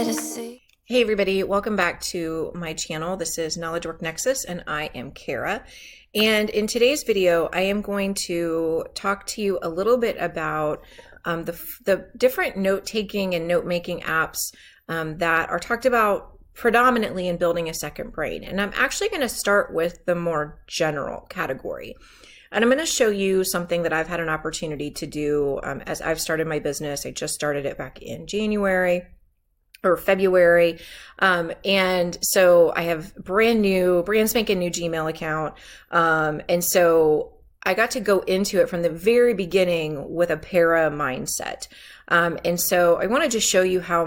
to see. Hey everybody, welcome back to my channel. This is Knowledge Work Nexus and I am Kara. And in today's video, I am going to talk to you a little bit about the different note-taking and note-making apps that are talked about predominantly in building a second brain. And I'm actually going to start with the more general category. And I'm going to show you something that I've had an opportunity to do as I've started my business. I just started it back in January or February. And so I have brand spanking new Gmail account. And so I got to go into it from the very beginning with a para mindset. And so I want to just show you how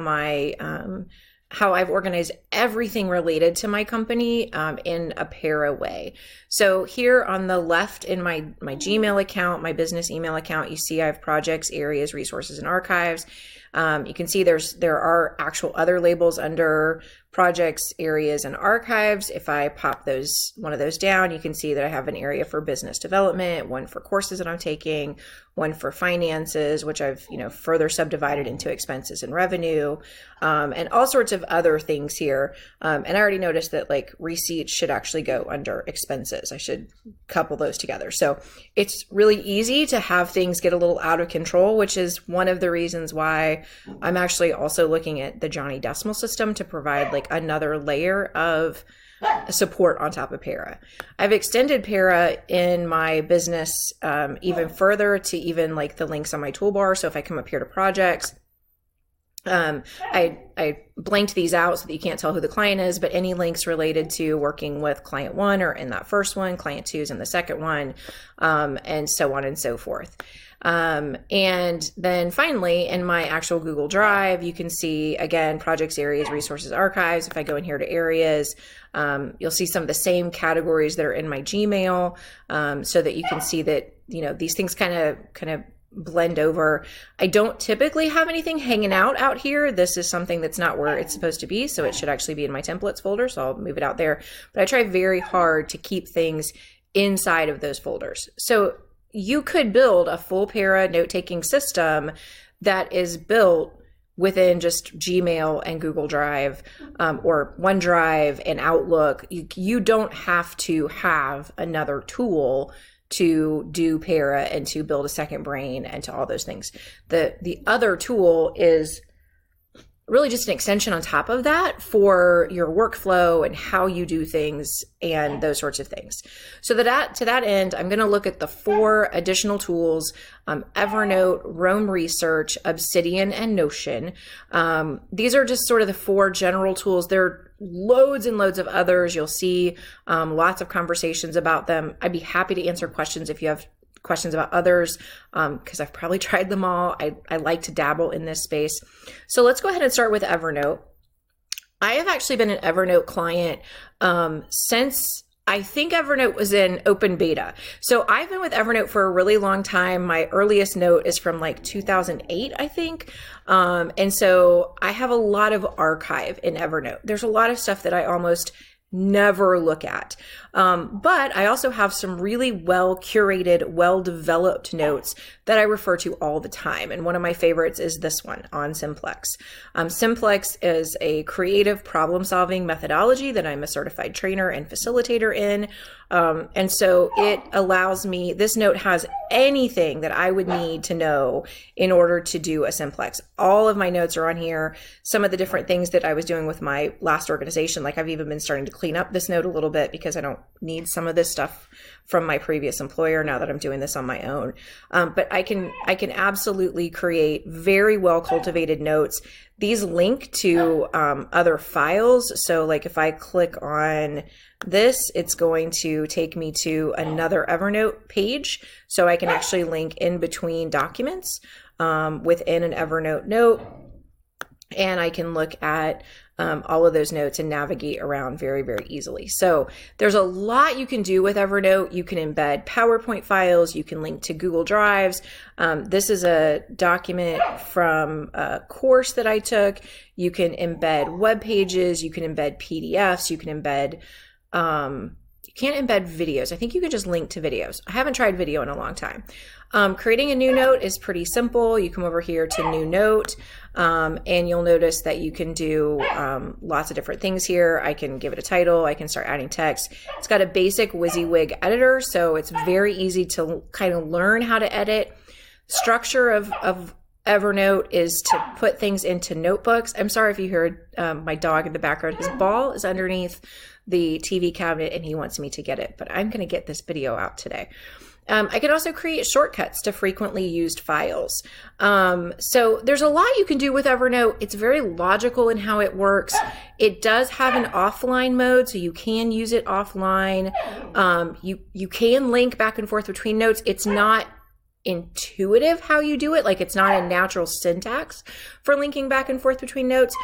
how I've organized everything related to my company in a para way. So here on the left in my Gmail account, my business email account, you see I have projects, areas, resources, and archives. You can see there are actual other labels under projects, areas, and archives. If I pop one of those down, you can see that I have an area for business development, one for courses that I'm taking, one for finances, which I've further subdivided into expenses and revenue, and all sorts of other things here. And I already noticed that like receipts should actually go under expenses. I should couple those together. So it's really easy to have things get a little out of control, which is one of the reasons why I'm actually also looking at the Johnny Decimal system to provide like another layer of support on top of para. I've extended para in my business even further to even like the links on my toolbar. So if I come up here to projects, I blanked these out so that you can't tell who the client is, but any links related to working with client one are in that first one, client two is in the second one, and so on and so forth. And then finally in my actual Google Drive, you can see again, projects, areas, resources, archives. If I go in here to areas, you'll see some of the same categories that are in my Gmail, so that you can see that, these things kind of blend over. I don't typically have anything hanging out here. This is something that's not where it's supposed to be. So it should actually be in my templates folder. So I'll move it out there, but I try very hard to keep things inside of those folders. So you could build a full para note-taking system that is built within just Gmail and Google Drive, or OneDrive and Outlook. You don't have to have another tool to do para and to build a second brain and to all those things. The other tool is really just an extension on top of that for your workflow and how you do things and those sorts of things. So to that end, I'm going to look at the 4 additional tools, Evernote, Roam Research, Obsidian, and Notion. These are just sort of the 4 general tools. There are loads and loads of others. You'll see lots of conversations about them. I'd be happy to answer questions if you have questions about others, because I've probably tried them all. I like to dabble in this space. So let's go ahead and start with Evernote. I have actually been an Evernote client since I think Evernote was in open beta. So I've been with Evernote for a really long time. My earliest note is from like 2008, I think. And so I have a lot of archive in Evernote. There's a lot of stuff that I almost never look at. But I also have some really well curated, well developed notes that I refer to all the time. And one of my favorites is this one on Simplex. Simplex is a creative problem solving methodology that I'm a certified trainer and facilitator in. And so it allows me, this note has anything that I would need to know in order to do a Simplex. All of my notes are on here. Some of the different things that I was doing with my last organization, like I've even been starting to clean up this note a little bit because I don't need some of this stuff from my previous employer now that I'm doing this on my own. But I can absolutely create very well cultivated notes. These link to other files. So like if I click on this, it's going to take me to another Evernote page. So I can actually link in between documents within an Evernote note. And I can look at all of those notes and navigate around very, very easily. So there's a lot you can do with Evernote. You can embed PowerPoint files. You can link to Google Drives. This is a document from a course that I took. You can embed web pages. You can embed PDFs. You can embed can't embed videos. I think you can just link to videos. I haven't tried video in a long time. Creating a new note is pretty simple. You come over here to new note, and you'll notice that you can do lots of different things here. I can give it a title. I can start adding text. It's got a basic WYSIWYG editor, so it's very easy to kind of learn how to edit. Structure of Evernote is to put things into notebooks. I'm sorry if you heard my dog in the background. His ball is underneath the TV cabinet and he wants me to get it, but I'm going to get this video out today. I can also create shortcuts to frequently used files. So there's a lot you can do with Evernote. It's very logical in how it works. It does have an offline mode, so you can use it offline. You can link back and forth between notes. It's not intuitive how you do it. Like, it's not a natural syntax for linking back and forth between notes.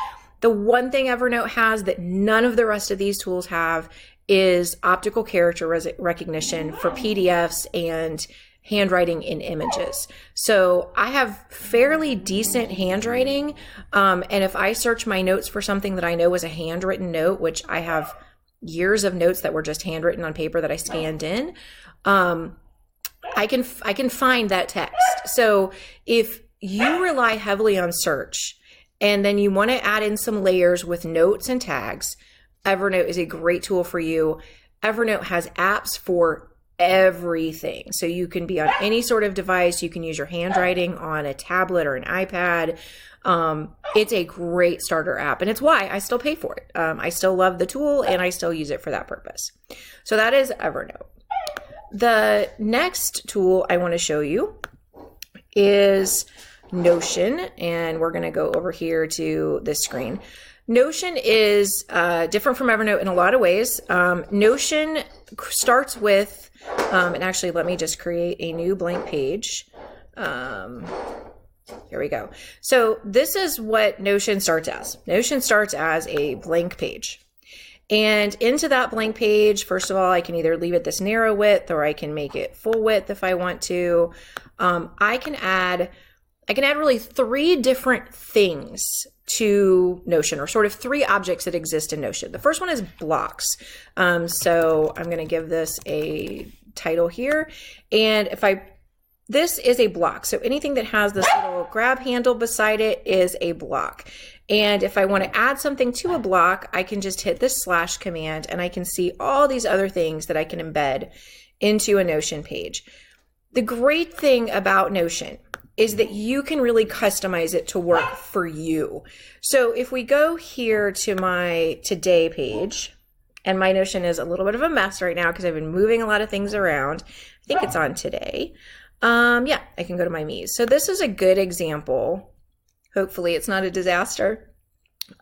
The one thing Evernote has that none of the rest of these tools have is optical character recognition for PDFs and handwriting in images. So I have fairly decent handwriting. And if I search my notes for something that I know is a handwritten note, which I have years of notes that were just handwritten on paper that I scanned in, I can find that text. So if you rely heavily on search and then you want to add in some layers with notes and tags, Evernote is a great tool for you. Evernote has apps for everything. So you can be on any sort of device. You can use your handwriting on a tablet or an iPad. It's a great starter app, and it's why I still pay for it. I still love the tool and I still use it for that purpose. So that is Evernote. The next tool I want to show you is Notion, and we're going to go over here to this screen. Notion is different from Evernote in a lot of ways. Notion starts with, and actually let me just create a new blank page. Here we go. So this is what Notion starts as. Notion starts as a blank page. And into that blank page, first of all, I can either leave it this narrow width or I can make it full width if I want to. I can add really 3 different things to Notion, or sort of 3 objects that exist in Notion. The first one is blocks. So I'm going to give this a title here. And this is a block. So anything that has this little grab handle beside it is a block. And if I want to add something to a block, I can just hit this / command and I can see all these other things that I can embed into a Notion page. The great thing about Notion is that you can really customize it to work for you. So if we go here to my today page, and my Notion is a little bit of a mess right now because I've been moving a lot of things around. I think it's on today. Yeah, I can go to my me's. So this is a good example. Hopefully it's not a disaster,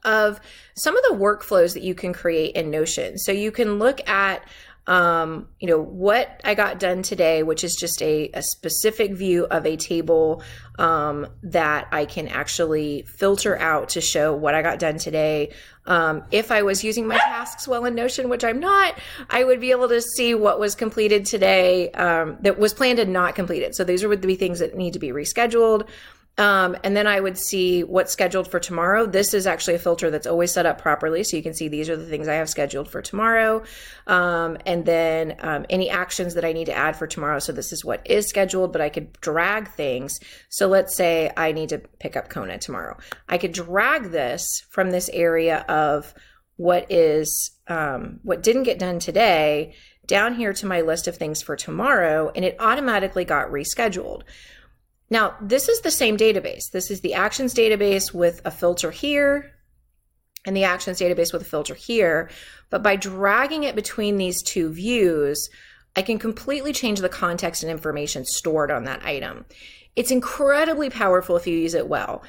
of some of the workflows that you can create in Notion. So you can look at what I got done today, which is just a specific view of a table that I can actually filter out to show what I got done today. If I was using my tasks well in Notion, which I'm not, I would be able to see what was completed today that was planned and not completed. So these would be things that need to be rescheduled. And then I would see what's scheduled for tomorrow. This is actually a filter that's always set up properly. So you can see these are the things I have scheduled for tomorrow. And then any actions that I need to add for tomorrow. So this is what is scheduled, but I could drag things. So let's say I need to pick up Kona tomorrow. I could drag this from this area of what didn't get done today down here to my list of things for tomorrow, and it automatically got rescheduled. Now, this is the same database. This is the actions database with a filter here and the actions database with a filter here. But by dragging it between these 2 views, I can completely change the context and information stored on that item. It's incredibly powerful if you use it well.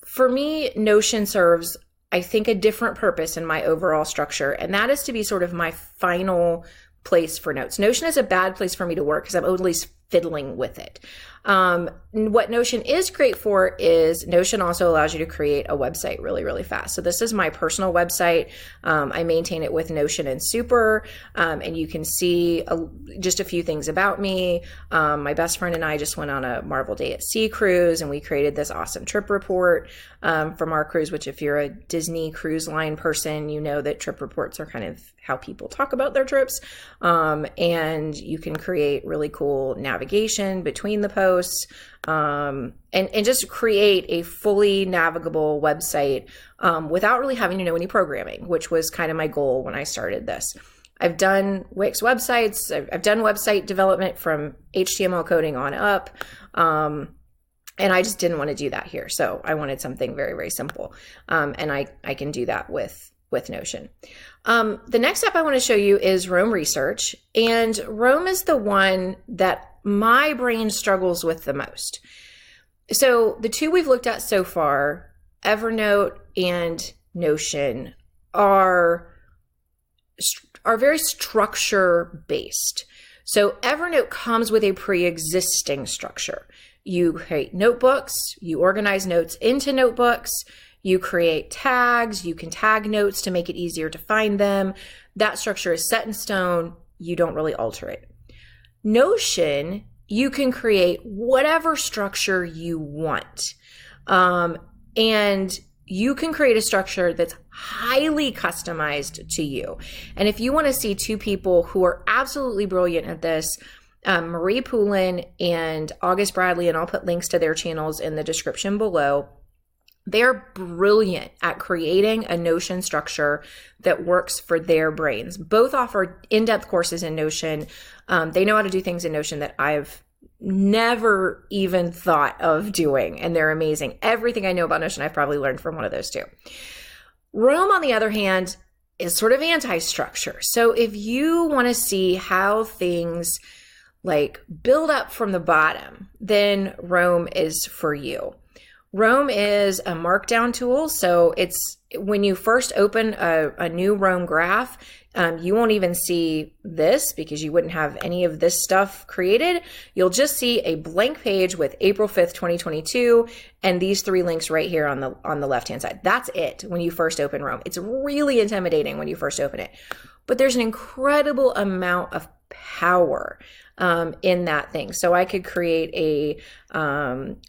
For me, Notion serves, I think, a different purpose in my overall structure, and that is to be sort of my final place for notes. Notion is a bad place for me to work because I'm always fiddling with it. What Notion is great for is Notion also allows you to create a website really, really fast. So this is my personal website. I maintain it with Notion and Super, and you can see just a few things about me. My best friend and I just went on a Marvel Day at Sea cruise, and we created this awesome trip report from our cruise, which if you're a Disney Cruise Line person, you know that trip reports are kind of how people talk about their trips. And you can create really cool navigation between the posts, and just create a fully navigable website without really having to know any programming, which was kind of my goal when I started this. I've done Wix websites. I've done website development from HTML coding on up. And I just didn't want to do that here. So I wanted something very, very simple. And I can do that with Notion. The next step I want to show you is Roam Research. And Roam is the one that my brain struggles with the most. So the two we've looked at so far, Evernote and Notion, are very structure based. So Evernote comes with a pre-existing structure. You create notebooks, you organize notes into notebooks, you create tags, you can tag notes to make it easier to find them. That structure is set in stone. You don't really alter it. Notion, you can create whatever structure you want. And you can create a structure that's highly customized to you. And if you want to see two people who are absolutely brilliant at this, Marie Poulin and August Bradley, and I'll put links to their channels in the description below. They're brilliant at creating a Notion structure that works for their brains. Both offer in-depth courses in Notion. They know how to do things in Notion that I've never even thought of doing, and they're amazing. Everything I know about Notion, I've probably learned from one of those two. Roam, on the other hand, is sort of anti-structure. So if you want to see how things like build up from the bottom, then Roam is for you. Roam is a markdown tool. So it's when you first open a new Roam graph, you won't even see this because you wouldn't have any of this stuff created. You'll just see a blank page with April 5th, 2022, and these three links right here on the left-hand side. That's it when you first open Roam. It's really intimidating when you first open it, but there's an incredible amount of power in that thing. So I could create a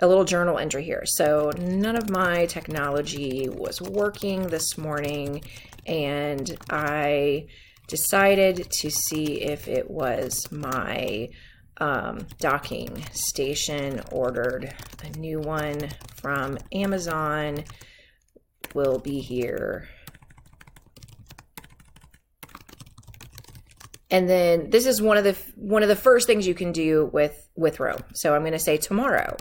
little journal entry here. So none of my technology was working this morning, and I decided to see if it was my docking station. Ordered a new one from Amazon. Will be here. And then this is one of the first things you can do with Roam. So I'm going to say tomorrow,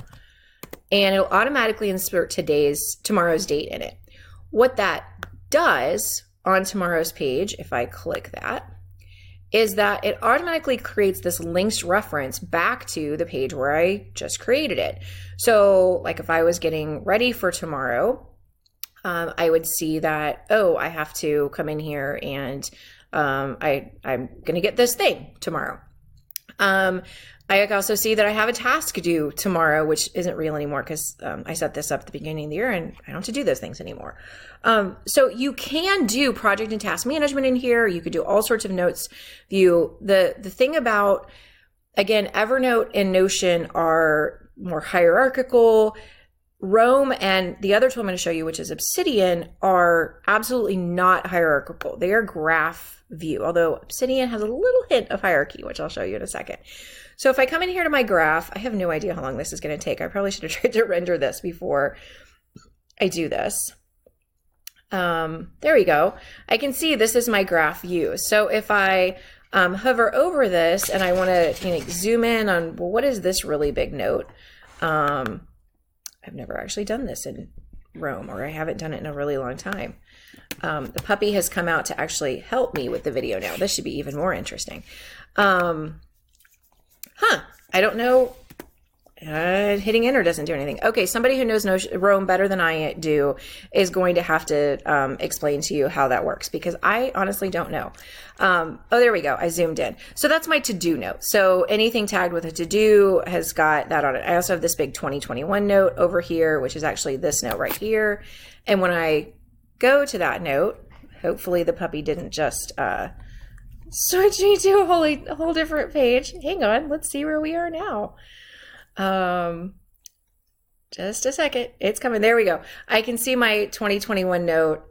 and it'll automatically insert tomorrow's date in it. What that does on tomorrow's page, if I click that, is that it automatically creates this linked reference back to the page where I just created it. So like if I was getting ready for tomorrow, I would see that, oh, I have to come in here and I'm going to get this thing tomorrow. I also see that I have a task due tomorrow, which isn't real anymore because I set this up at the beginning of the year and I don't have to do those things anymore. So you can do project and task management in here. You could do all sorts of notes view. The thing about, again, Evernote and Notion are more hierarchical. Roam and the other tool I'm going to show you, which is Obsidian, are absolutely not hierarchical. They are graph view, although Obsidian has a little hint of hierarchy, which I'll show you in a second. So if I come in here to my graph, I have no idea how long this is going to take. I probably should have tried to render this before I do this. There we go. I can see this is my graph view. So if I hover over this and I want to zoom in on, well, what is this really big note? I've never actually done this in Roam, or I haven't done it in a really long time. The puppy has come out to actually help me with the video now. This should be even more interesting. I don't know Hitting enter doesn't do anything. Okay, somebody who knows Rome better than I do is going to have to explain to you how that works, because I honestly don't know. Oh, there we go. I zoomed in. So that's my to-do note. So anything tagged with a to-do has got that on it. I also have this big 2021 note over here, which is actually this note right here. And when I go to that note, hopefully the puppy didn't just switch me to a whole different page. Hang on, let's see where we are now. Just a second. It's coming. There we go. I can see my 2021 note,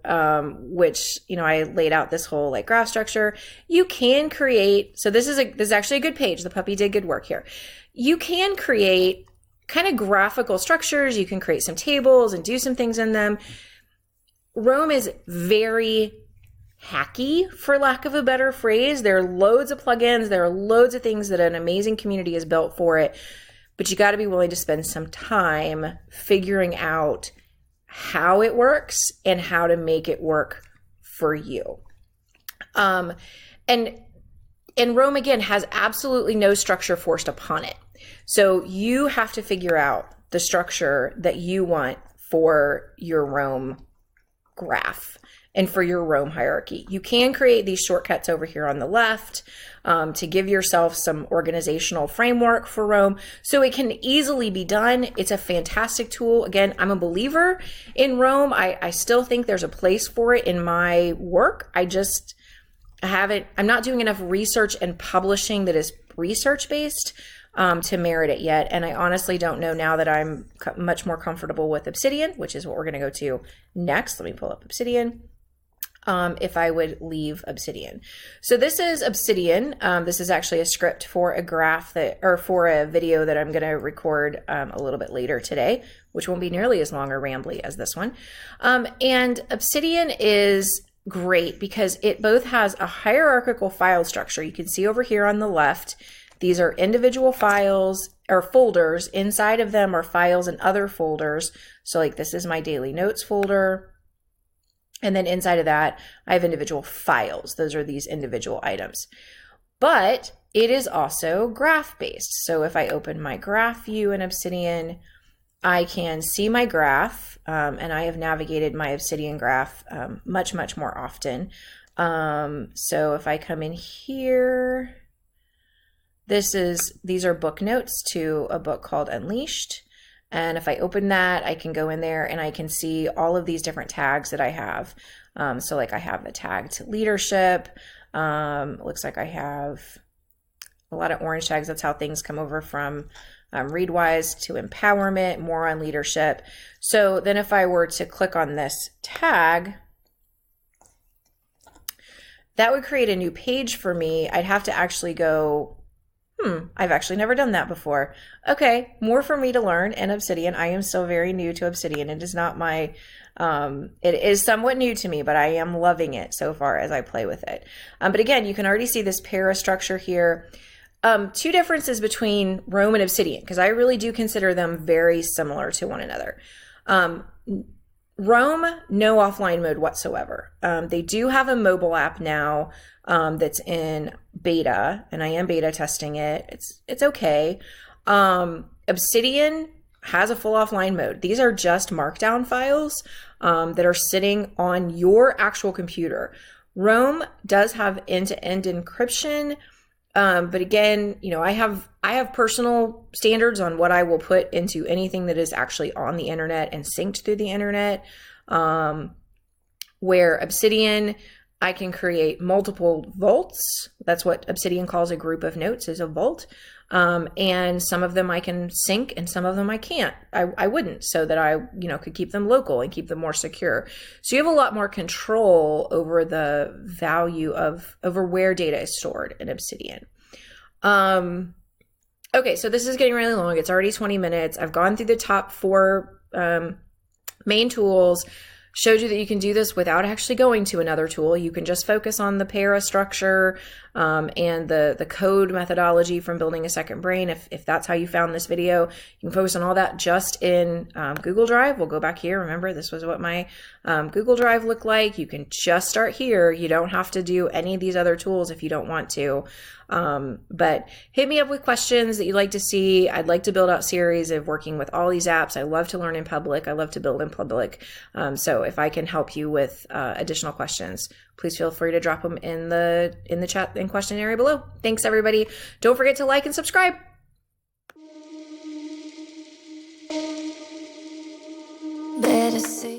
which, you know, I laid out this whole like graph structure. You can create, so this is actually a good page. The puppy did good work here. You can create kind of graphical structures. You can create some tables and do some things in them. Rome is very hacky, for lack of a better phrase. There are loads of plugins. There are loads of things that an amazing community has built for it. But you got to be willing to spend some time figuring out how it works and how to make it work for you. And Rome, again, has absolutely no structure forced upon it. So you have to figure out the structure that you want for your Rome graph and for your Rome hierarchy. You can create these shortcuts over here on the left to give yourself some organizational framework for Rome. So it can easily be done. It's a fantastic tool. Again, I'm a believer in Rome. I still think there's a place for it in my work. I'm not doing enough research and publishing that is research-based to merit it yet. And I honestly don't know now that I'm much more comfortable with Obsidian, which is what we're going to go to next. Let me pull up Obsidian. If I would leave Obsidian. So this is Obsidian. This is actually a script for a graph for a video that I'm going to record a little bit later today, which won't be nearly as long or rambly as this one. And Obsidian is great because it both has a hierarchical file structure. You can see over here on the left, these are individual files or folders. Inside of them are files and other folders. So like this is my daily notes folder. And then inside of that, I have individual files. Those are these individual items. But it is also graph-based. So if I open my graph view in Obsidian, I can see my graph, and I have navigated my Obsidian graph much, much more often. So if I come in here, these are book notes to a book called Unleashed. And if I open that, I can go in there and I can see all of these different tags that I have. So like I have the tag to leadership. Looks like I have a lot of orange tags. That's how things come over from Readwise to empowerment, more on leadership. So then if I were to click on this tag, that would create a new page for me. I'd have to actually go, I've actually never done that before. Okay, more for me to learn in Obsidian. I am still very new to Obsidian. It is not my, it is somewhat new to me, but I am loving it so far as I play with it. But again, you can already see this para structure here. Two differences between Rome and Obsidian, because I really do consider them very similar to one another. Rome, no offline mode whatsoever. They do have a mobile app now that's in beta, and I am beta testing it. It's okay. Obsidian has a full offline mode. These are just markdown files that are sitting on your actual computer. Rome does have end-to-end encryption, but again, you know, I have personal standards on what I will put into anything that is actually on the internet and synced through the internet. Where Obsidian, I can create multiple vaults. That's what Obsidian calls a group of notes, is a vault. And some of them I can sync and some of them I can't. I wouldn't, so that I, you know, could keep them local and keep them more secure. So you have a lot more control over the value over where data is stored in Obsidian. Okay, so this is getting really long. It's already 20 minutes. I've gone through the top 4 main tools. Showed you that you can do this without actually going to another tool. You can just focus on the para structure and the code methodology from building a second brain. If that's how you found this video, you can focus on all that just in Google Drive. We'll go back here. Remember, this was what my Google Drive looked like. You can just start here. You don't have to do any of these other tools if you don't want to. But hit me up with questions that you'd like to see. I'd like to build out series of working with all these apps. I love to learn in public. I love to build in public. So if I can help you with additional questions, please feel free to drop them in the chat and question area below. Thanks, everybody. Don't forget to like and subscribe. Better see.